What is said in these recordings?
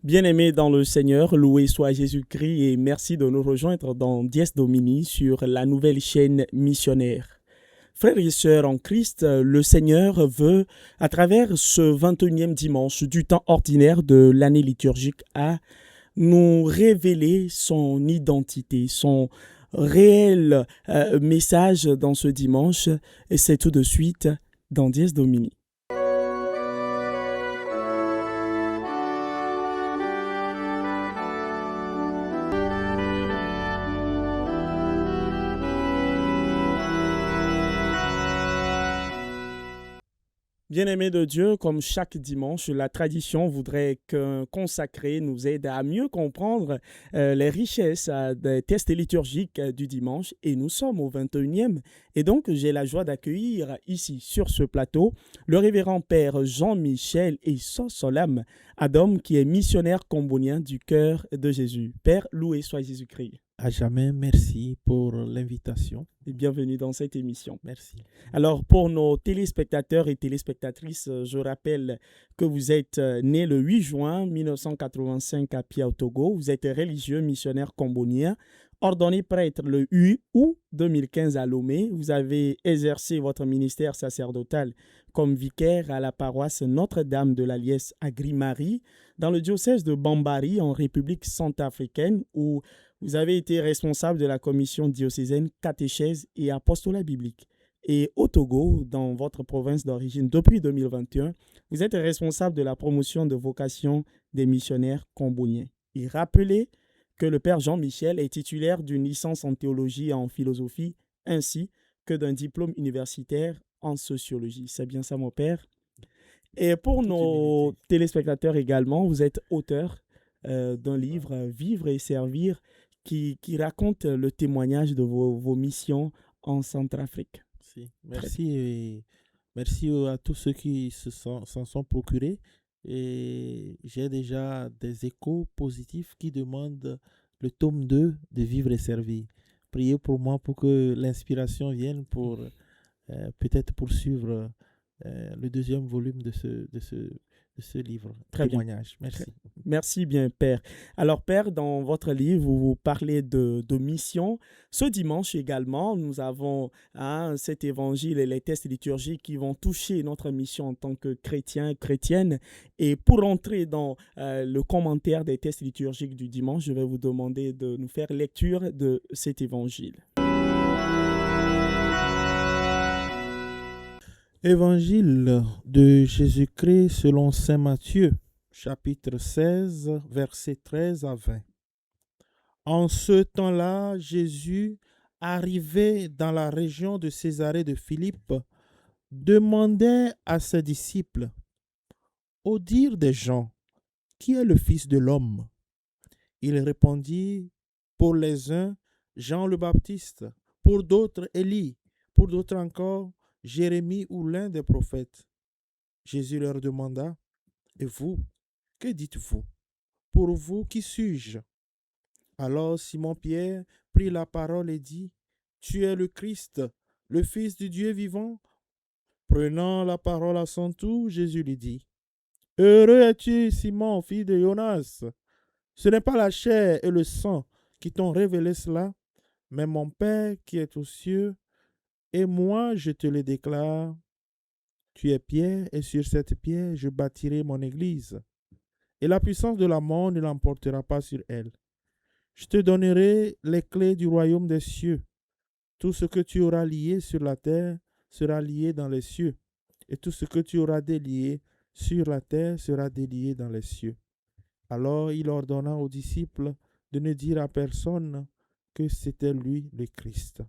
Bien-aimés dans le Seigneur, loué soit Jésus-Christ et merci de nous rejoindre dans Dies Domini sur la nouvelle chaîne missionnaire. Frères et sœurs en Christ, le Seigneur veut, à travers ce 21e dimanche du temps ordinaire de l'année liturgique A, nous révéler son identité, son réel message dans ce dimanche. Et c'est tout de suite dans Dies Domini. Bien-aimés de Dieu, comme chaque dimanche, la tradition voudrait qu'un consacré nous aide à mieux comprendre les richesses des textes liturgiques du dimanche. Et nous sommes au 21e. Et donc, j'ai la joie d'accueillir ici, sur ce plateau, le révérend Père Jean-Michel et Solam Adam, qui est missionnaire combonien du cœur de Jésus. Père, loué soit Jésus-Christ. À jamais, merci pour l'invitation. Et bienvenue dans cette émission. Merci. Alors, pour nos téléspectateurs et téléspectatrices, je rappelle que vous êtes né le 8 juin 1985 à Pia au Togo. Vous êtes religieux missionnaire combonien, ordonné prêtre le 8 août 2015 à Lomé. Vous avez exercé votre ministère sacerdotal comme vicaire à la paroisse Notre-Dame de la Liesse à Grimari, dans le diocèse de Bambari, en République centrafricaine, où vous avez été responsable de la commission diocésaine catéchèse et apostolat biblique. Et au Togo, dans votre province d'origine, depuis 2021, vous êtes responsable de la promotion de vocation des missionnaires comboniens. Et rappelez que le Père Jean-Michel est titulaire d'une licence en théologie et en philosophie, ainsi que d'un diplôme universitaire en sociologie. C'est bien ça, mon Père? Et pour nos téléspectateurs également, vous êtes auteur d'un livre, Vivre et servir, qui raconte le témoignage de vos missions en Centrafrique. Merci et merci à tous ceux qui s'en sont procurés. Et j'ai déjà des échos positifs qui demandent le tome 2 de Vivre et servir. Priez pour moi pour que l'inspiration vienne pour peut-être poursuivre le deuxième volume de ce livre. Très témoignage. Bien. Merci. Merci bien, Père. Alors, Père, dans votre livre, vous parlez de mission. Ce dimanche également, nous avons cet évangile et les textes liturgiques qui vont toucher notre mission en tant que chrétiens et chrétiennes. Et pour entrer dans le commentaire des textes liturgiques du dimanche, je vais vous demander de nous faire lecture de cet évangile. Évangile de Jésus-Christ selon saint Matthieu, chapitre 16, versets 13 à 20. En ce temps-là, Jésus, arrivé dans la région de Césarée de Philippe, demandait à ses disciples, au dire des gens, qui est le Fils de l'homme? Il répondit, pour les uns, Jean le Baptiste, pour d'autres, Élie, pour d'autres encore, Jérémie ou l'un des prophètes. Jésus leur demanda, et vous, que dites-vous? Pour vous, qui suis-je? Alors Simon-Pierre prit la parole et dit, tu es le Christ, le Fils du Dieu vivant. Prenant la parole à son tour, Jésus lui dit, heureux es-tu, Simon, fils de Jonas. Ce n'est pas la chair et le sang qui t'ont révélé cela, mais mon Père qui est aux cieux. Et moi, je te le déclare, tu es Pierre, et sur cette pierre, je bâtirai mon église. Et la puissance de la mort ne l'emportera pas sur elle. Je te donnerai les clés du royaume des cieux. Tout ce que tu auras lié sur la terre sera lié dans les cieux. Et tout ce que tu auras délié sur la terre sera délié dans les cieux. Alors il ordonna aux disciples de ne dire à personne que c'était lui le Christ.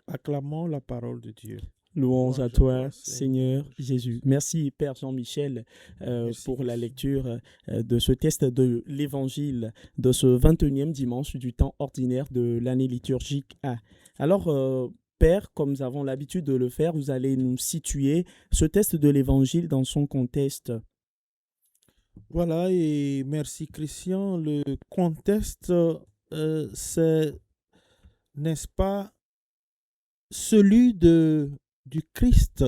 Acclamons la parole de Dieu. Louange à toi, Seigneur Jésus. Merci, Père Jean-Michel, pour la lecture de ce texte de l'Évangile de ce 21e dimanche du temps ordinaire de l'année liturgique A. Alors, Père, comme nous avons l'habitude de le faire, vous allez nous situer ce texte de l'Évangile dans son contexte. Voilà, et merci Christian. Le contexte, c'est, n'est-ce pas, celui du Christ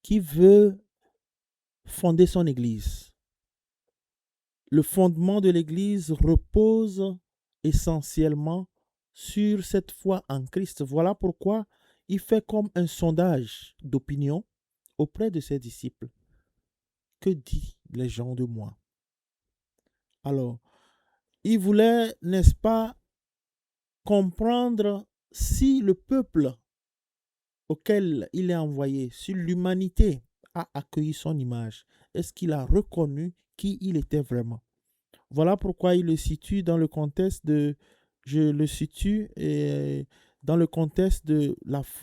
qui veut fonder son Église. le fondement de l'Église repose essentiellement sur cette foi en Christ. Voilà pourquoi il fait comme un sondage d'opinion auprès de ses disciples. Que disent les gens de moi? Alors, il voulait, n'est-ce pas, comprendre si le peuple auquel il est envoyé, si l'humanité a accueilli son image, est-ce qu'il a reconnu qui il était vraiment? Voilà pourquoi il le situe dans le contexte de, je le situe dans le contexte de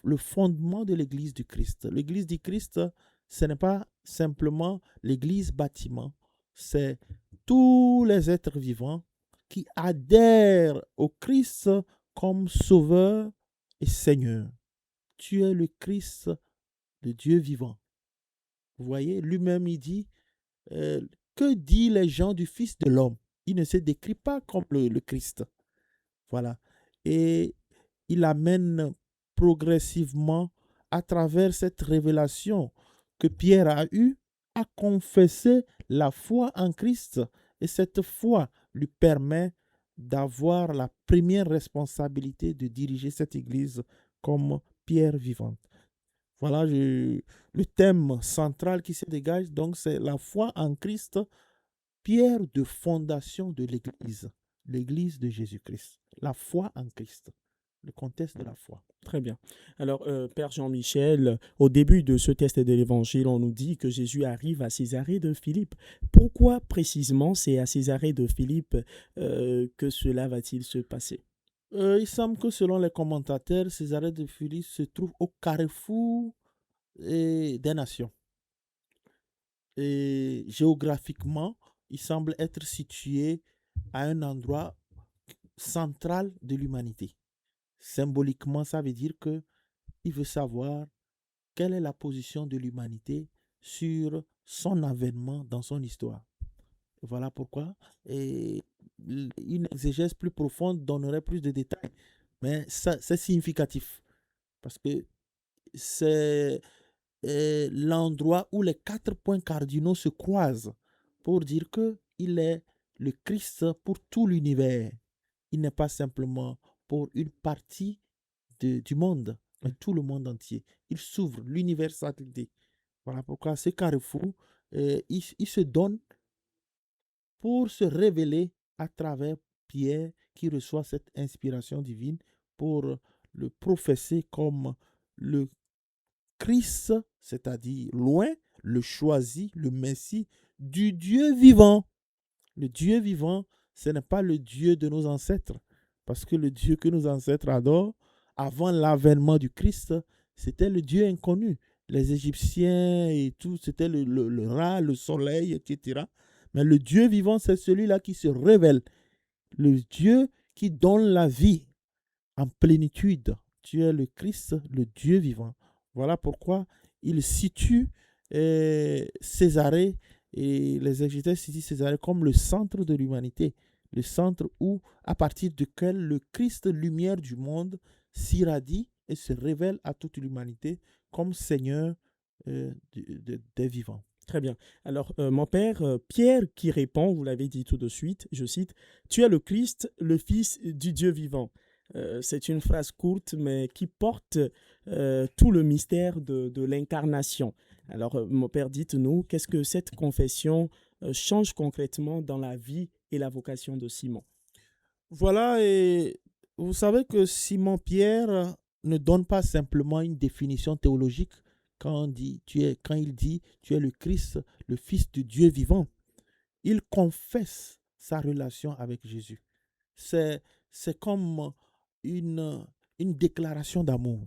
le fondement de l'Église du Christ. L'Église du Christ, ce n'est pas simplement l'Église bâtiment, c'est tous les êtres vivants qui adhèrent au Christ comme Sauveur et Seigneur. Tu es le Christ, le Dieu vivant. Vous voyez, lui-même il dit, euh, que disent les gens du Fils de l'homme? Il ne se décrit pas comme le Christ. Voilà. Et il amène progressivement, à travers cette révélation que Pierre a eue, à confesser la foi en Christ. Et cette foi lui permet d'avoir la première responsabilité de diriger cette Église comme pierre vivante. Voilà le thème central qui se dégage. Donc, c'est la foi en Christ, pierre de fondation de l'Église, l'Église de Jésus-Christ. La foi en Christ, le contexte de la foi. Très bien. Alors, Père Jean-Michel, au début de ce texte de l'Évangile, on nous dit que Jésus arrive à Césarée de Philippe. Pourquoi précisément c'est à Césarée de Philippe que cela va-t-il se passer? Il semble que selon les commentateurs, Césarée de Philippe se trouve au carrefour des nations. Et géographiquement, il semble être situé à un endroit central de l'humanité. Symboliquement, ça veut dire que il veut savoir quelle est la position de l'humanité sur son avènement dans son histoire. Voilà pourquoi une exégèse plus profonde donnerait plus de détails. Mais ça, c'est significatif parce que c'est l'endroit où les 4 points cardinaux se croisent pour dire qu'il est le Christ pour tout l'univers. Il n'est pas simplement pour une partie du monde, mais tout le monde entier. Il s'ouvre l'universalité. Voilà pourquoi ce carrefour, il se donne pour se révéler à travers Pierre qui reçoit cette inspiration divine pour le professer comme le Christ, c'est-à-dire loin, le choisi, le Messie du Dieu vivant. Le Dieu vivant, ce n'est pas le Dieu de nos ancêtres, parce que le Dieu que nos ancêtres adorent, avant l'avènement du Christ, c'était le Dieu inconnu. Les Égyptiens et tout, c'était le rat, le soleil, etc. Mais le Dieu vivant, c'est celui-là qui se révèle. Le Dieu qui donne la vie en plénitude. Tu es le Christ, le Dieu vivant. Voilà pourquoi il situe Césarée, et les exégètes situent Césarée comme le centre de l'humanité, le centre où, à partir duquel le Christ, lumière du monde, s'irradie et se révèle à toute l'humanité comme Seigneur des vivants. Très bien. Alors, mon père, Pierre qui répond, vous l'avez dit tout de suite, je cite, tu es le Christ, le Fils du Dieu vivant. C'est une phrase courte, mais qui porte tout le mystère de l'incarnation. Alors, mon père, dites-nous, qu'est-ce que cette confession change concrètement dans la vie et la vocation de Simon? Voilà, et vous savez que Simon-Pierre ne donne pas simplement une définition théologique quand il dit tu es le Christ, le Fils du Dieu vivant. Il confesse sa relation avec Jésus. C'est comme une déclaration d'amour.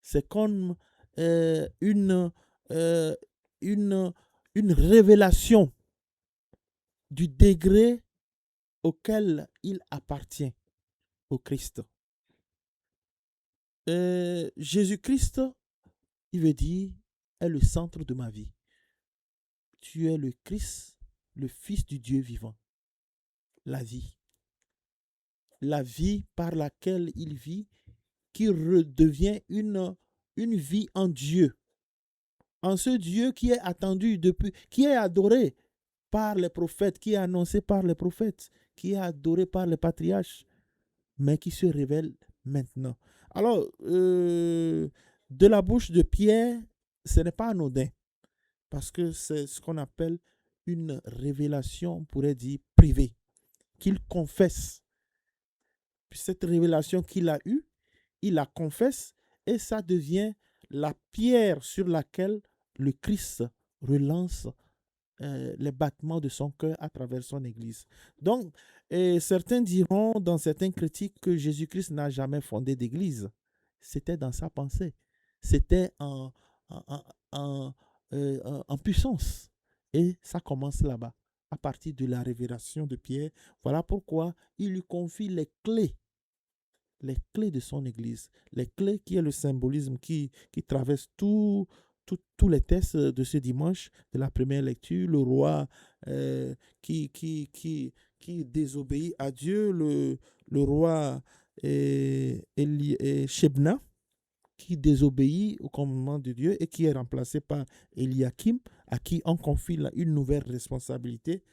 C'est comme une, euh, une révélation du degré auquel il appartient au Christ. Jésus-Christ, il veut dire, est le centre de ma vie. Tu es le Christ, le Fils du Dieu vivant. La vie. La vie par laquelle il vit, qui redevient une vie en Dieu. En ce Dieu qui est attendu depuis, qui est adoré par les prophètes, qui est annoncé par les prophètes, qui est adoré par les patriarches, mais qui se révèle maintenant. Alors, de la bouche de Pierre, ce n'est pas anodin, parce que c'est ce qu'on appelle une révélation, on pourrait dire, privée, qu'il confesse. Puis cette révélation qu'il a eue, il la confesse, et ça devient la pierre sur laquelle le Christ relance les battements de son cœur à travers son Église. Donc, certains diront dans certaines critiques que Jésus-Christ n'a jamais fondé d'Église. C'était dans sa pensée. C'était en puissance. Et ça commence là-bas, à partir de la révélation de Pierre. Voilà pourquoi il lui confie les clés de son Église. Les clés qui est le symbolisme qui traverse tous les textes de ce dimanche, de la première lecture. Le roi qui désobéit à Dieu, le roi Shebna, qui désobéit au commandement de Dieu et qui est remplacé par Eliakim, à qui on confie une nouvelle responsabilité.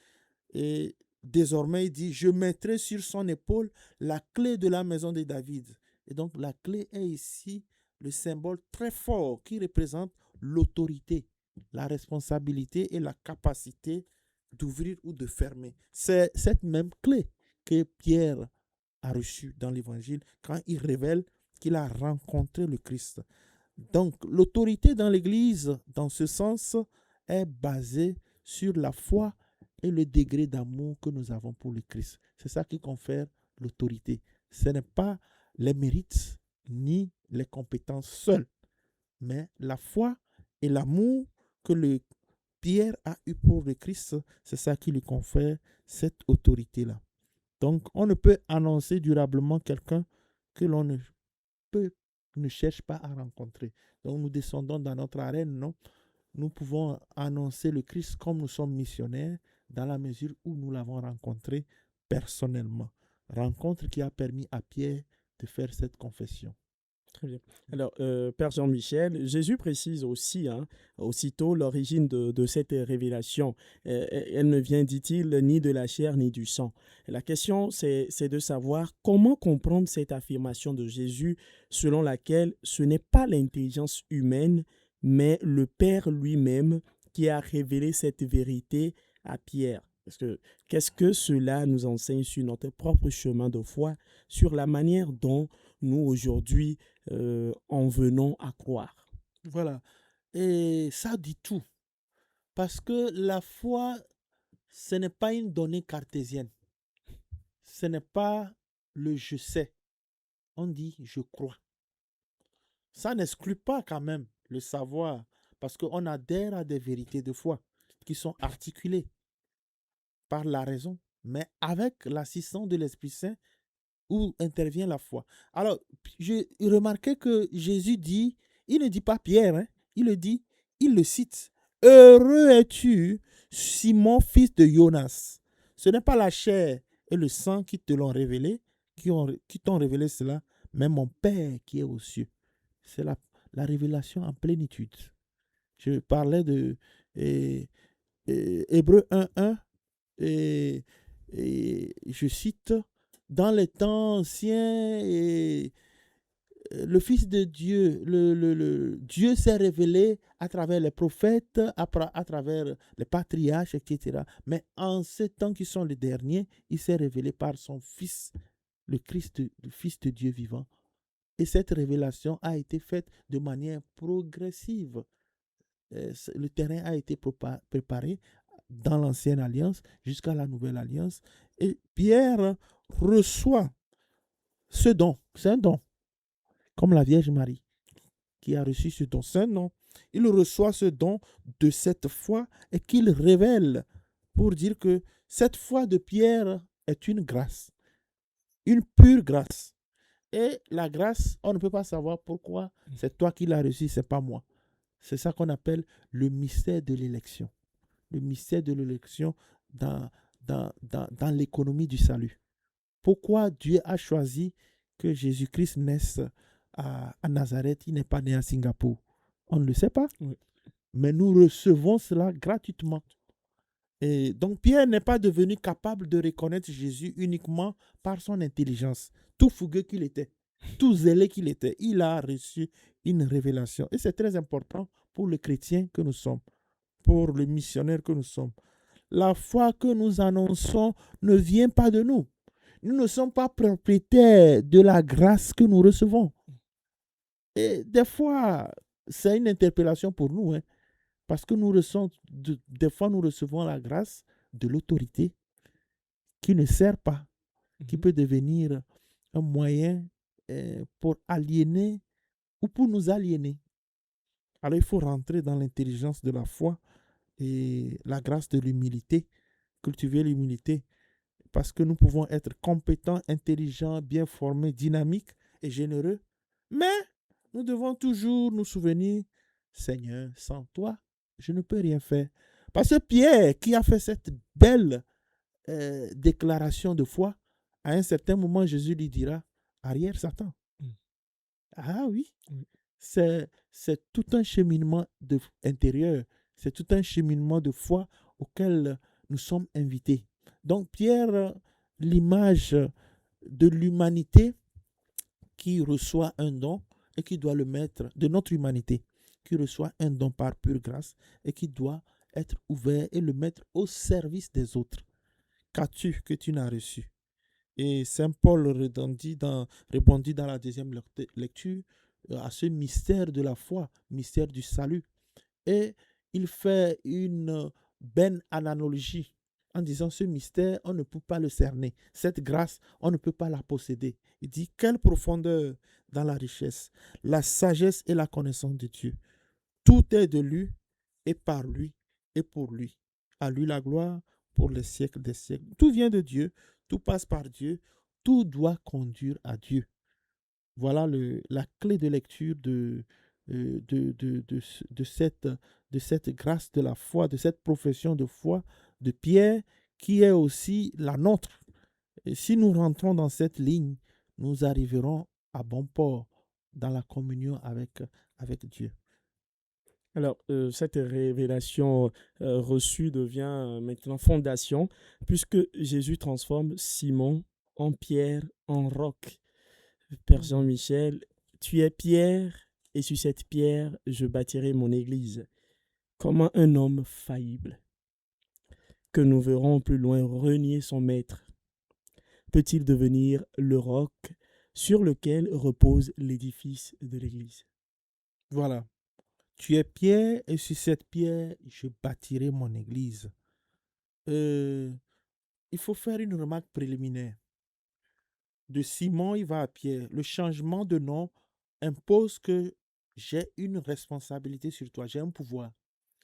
Et désormais, il dit, je mettrai sur son épaule la clé de la maison de David. Et donc, la clé est ici le symbole très fort qui représente l'autorité, la responsabilité et la capacité d'ouvrir ou de fermer. C'est cette même clé que Pierre a reçue dans l'évangile quand il révèle qu'il a rencontré le Christ. Donc, l'autorité dans l'Église, dans ce sens, est basée sur la foi et le degré d'amour que nous avons pour le Christ. C'est ça qui confère l'autorité. Ce n'est pas les mérites ni les compétences seules, mais la foi et l'amour que Pierre a eu pour le Christ, c'est ça qui lui confère cette autorité-là. Donc, on ne peut annoncer durablement quelqu'un que l'on ne cherche pas à rencontrer. Donc, nous descendons dans notre arène, non? Nous pouvons annoncer le Christ comme nous sommes missionnaires dans la mesure où nous l'avons rencontré personnellement. Rencontre qui a permis à Pierre de faire cette confession. Très bien. Alors, Père Jean-Michel, Jésus précise aussi, aussitôt, l'origine de cette révélation. Elle ne vient, dit-il, ni de la chair ni du sang. La question, c'est de savoir comment comprendre cette affirmation de Jésus selon laquelle ce n'est pas l'intelligence humaine, mais le Père lui-même qui a révélé cette vérité à Pierre. Qu'est-ce que cela nous enseigne sur notre propre chemin de foi, sur la manière dont nous, aujourd'hui, en venons à croire? Voilà. Et ça dit tout. Parce que la foi, ce n'est pas une donnée cartésienne. Ce n'est pas le je sais. On dit je crois. Ça n'exclut pas quand même le savoir. Parce qu'on adhère à des vérités de foi qui sont articulées par la raison, mais avec l'assistance de l'Esprit Saint où intervient la foi. Alors, j'ai remarqué que Jésus dit, il ne dit pas Pierre, hein, il le dit, il le cite. Heureux es-tu, Simon, fils de Jonas. Ce n'est pas la chair et le sang qui te l'ont révélé, qui t'ont révélé cela, mais mon Père qui est aux cieux. C'est la révélation en plénitude. Je parlais de Hébreux 1:1 et je cite, dans les temps anciens, le Fils de Dieu, Dieu s'est révélé à travers les prophètes, à travers les patriarches, etc. Mais en ces temps qui sont les derniers, il s'est révélé par son Fils, le Christ, le Fils de Dieu vivant. Et cette révélation a été faite de manière progressive. Le terrain a été préparé dans l'ancienne alliance jusqu'à la nouvelle alliance. Et Pierre reçoit ce don. C'est un don. Comme la Vierge Marie qui a reçu ce don. C'est un don. Il reçoit ce don de cette foi et qu'il révèle pour dire que cette foi de Pierre est une grâce. Une pure grâce. Et la grâce, on ne peut pas savoir pourquoi c'est toi qui l'as reçue, c'est pas moi. C'est ça qu'on appelle le mystère de l'élection. Le mystère de l'élection dans l'économie du salut. Pourquoi Dieu a choisi que Jésus-Christ naisse à Nazareth, il n'est pas né à Singapour? On ne le sait pas. Oui. Mais nous recevons cela gratuitement. Et donc, Pierre n'est pas devenu capable de reconnaître Jésus uniquement par son intelligence. Tout fougueux qu'il était, tout zélé qu'il était, il a reçu une révélation. Et c'est très important pour le chrétien que nous sommes, pour le missionnaire que nous sommes. La foi que nous annonçons ne vient pas de nous. Nous ne sommes pas propriétaires de la grâce que nous recevons. Et des fois, c'est une interpellation pour nous, hein, parce que des fois, nous recevons la grâce de l'autorité qui ne sert pas, qui peut devenir un moyen pour aliéner ou pour nous aliéner. Alors, il faut rentrer dans l'intelligence de la foi et la grâce de l'humilité, cultiver l'humilité, parce que nous pouvons être compétents, intelligents, bien formés, dynamiques et généreux, mais nous devons toujours nous souvenir, Seigneur, sans toi, je ne peux rien faire. Parce que Pierre, qui a fait cette belle déclaration de foi, à un certain moment, Jésus lui dira, arrière Satan. Ah oui, c'est tout un cheminement intérieur, c'est tout un cheminement de foi auquel nous sommes invités. Donc Pierre, l'image de l'humanité qui reçoit un don et qui doit le mettre, de notre humanité, qui reçoit un don par pure grâce et qui doit être ouvert et le mettre au service des autres. Qu'as-tu que tu n'as reçu? Et Saint Paul répondit dans la deuxième lecture à ce mystère de la foi, mystère du salut. Et il fait une belle analogie en disant ce mystère, on ne peut pas le cerner. Cette grâce, on ne peut pas la posséder. Il dit, quelle profondeur dans la richesse, la sagesse et la connaissance de Dieu. Tout est de lui et par lui et pour lui. À lui la gloire pour les siècles des siècles. Tout vient de Dieu, tout passe par Dieu, tout doit conduire à Dieu. Voilà la clé de lecture de cette grâce de la foi, de cette profession de foi de Pierre, qui est aussi la nôtre. Et si nous rentrons dans cette ligne, nous arriverons à bon port dans la communion avec Dieu. Alors, cette révélation reçue devient maintenant fondation, puisque Jésus transforme Simon en pierre, en roc. Père Jean-Michel, tu es pierre, et sur cette pierre, je bâtirai mon église. Comment un homme faillible, que nous verrons plus loin renier son maître, peut-il devenir le roc sur lequel repose l'édifice de l'église? Voilà. Tu es pierre, et sur cette pierre, je bâtirai mon église. Il faut faire une remarque préliminaire. De Simon, il va à Pierre. Le changement de nom impose que j'ai une responsabilité sur toi, j'ai un pouvoir.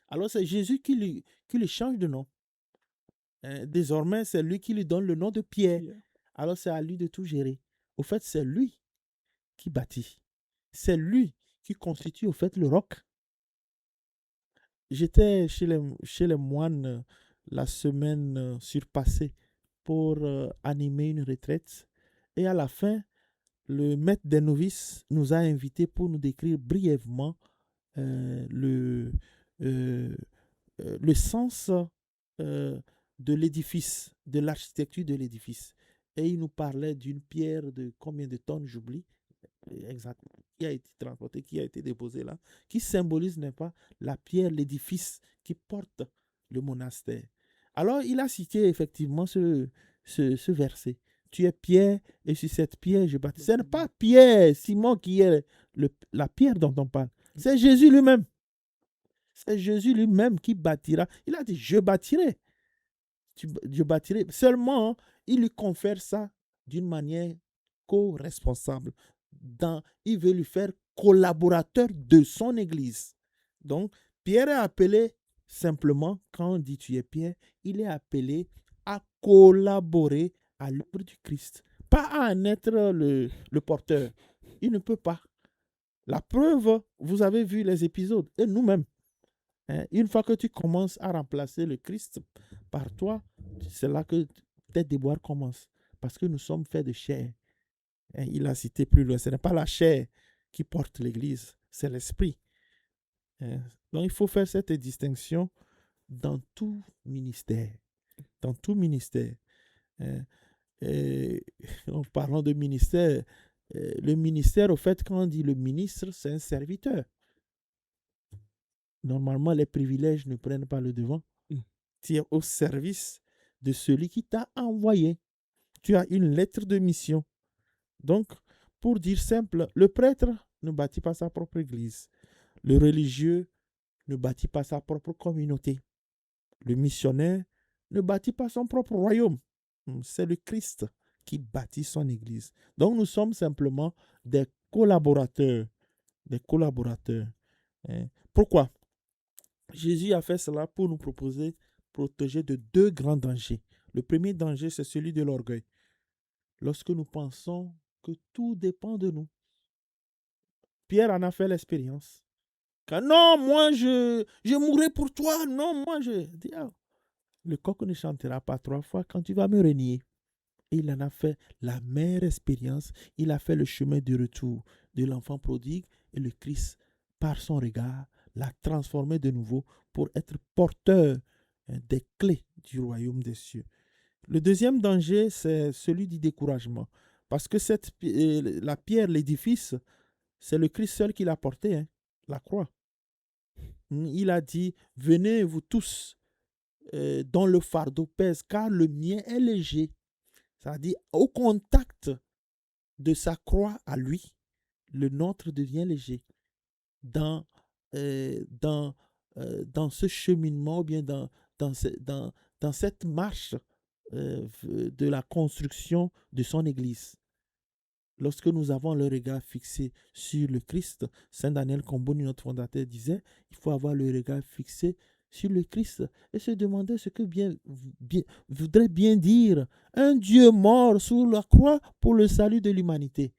Alors c'est Jésus qui lui change de nom. Désormais, c'est lui qui lui donne le nom de Pierre. Alors c'est à lui de tout gérer. Au fait, c'est lui qui bâtit. C'est lui qui constitue au fait le roc. J'étais chez les moines la semaine surpassée pour animer une retraite. Et à la fin, le maître des novices nous a invités pour nous décrire brièvement le sens de l'édifice, de l'architecture de l'édifice. Et il nous parlait d'une pierre de combien de tonnes, j'oublie exactement, qui a été transportée, qui a été déposée là, qui symbolise, n'est-ce pas, la pierre, l'édifice qui porte le monastère. Alors, il a cité effectivement ce verset. Tu es pierre, et sur cette pierre, je bâtis. Ce n'est pas Pierre, Simon, qui est la pierre dont on parle. C'est Jésus lui-même. C'est Jésus lui-même qui bâtira. Il a dit, je bâtirai. Je bâtirai. Seulement, il lui confère ça d'une manière co-responsable. Il veut lui faire collaborateur de son église. Donc, Pierre est appelé simplement, quand on dit tu es Pierre, il est appelé à collaborer à l'œuvre du Christ. Pas à en être le porteur. Il ne peut pas. La preuve, vous avez vu les épisodes, et nous-mêmes. Une fois que tu commences à remplacer le Christ par toi, c'est là que tes déboires commencent. Parce que nous sommes faits de chair. Il a cité plus loin, ce n'est pas la chair qui porte l'Église, c'est l'esprit. Donc il faut faire cette distinction dans tout ministère. Dans tout ministère. Hein. Et en parlant de ministère, le ministère, au fait, quand on dit le ministre, c'est un serviteur. Normalement, les privilèges ne prennent pas le devant. Tu es au service de celui qui t'a envoyé. Tu as une lettre de mission. Donc, pour dire simple, le prêtre ne bâtit pas sa propre église. Le religieux ne bâtit pas sa propre communauté. Le missionnaire ne bâtit pas son propre royaume. C'est le Christ qui bâtit son église. Donc, nous sommes simplement des collaborateurs. Des collaborateurs. Pourquoi? Jésus a fait cela pour nous protéger de deux grands dangers. Le premier danger, c'est celui de l'orgueil. Lorsque nous pensons que tout dépend de nous. Pierre en a fait l'expérience. Quand, non, moi, je mourrai pour toi. Non, moi, je... Le coq ne chantera pas 3 fois quand tu vas me renier. Et il en a fait la meilleure expérience. Il a fait le chemin du retour de l'enfant prodigue. Et le Christ, par son regard, l'a transformé de nouveau pour être porteur des clés du royaume des cieux. Le deuxième danger, c'est celui du découragement. Parce que la pierre, l'édifice, c'est le Christ seul qui l'a porté, hein, la croix. Il a dit, venez vous tous dont le fardeau pèse, car le mien est léger. C'est-à-dire, au contact de sa croix à lui, le nôtre devient léger. Dans ce cheminement, ou bien dans cette marche de la construction de son Église. Lorsque nous avons le regard fixé sur le Christ, Saint Daniel Comboni, notre fondateur, disait, il faut avoir le regard fixé sur le Christ et se demander ce que voudrait bien dire un Dieu mort sur la croix pour le salut de l'humanité.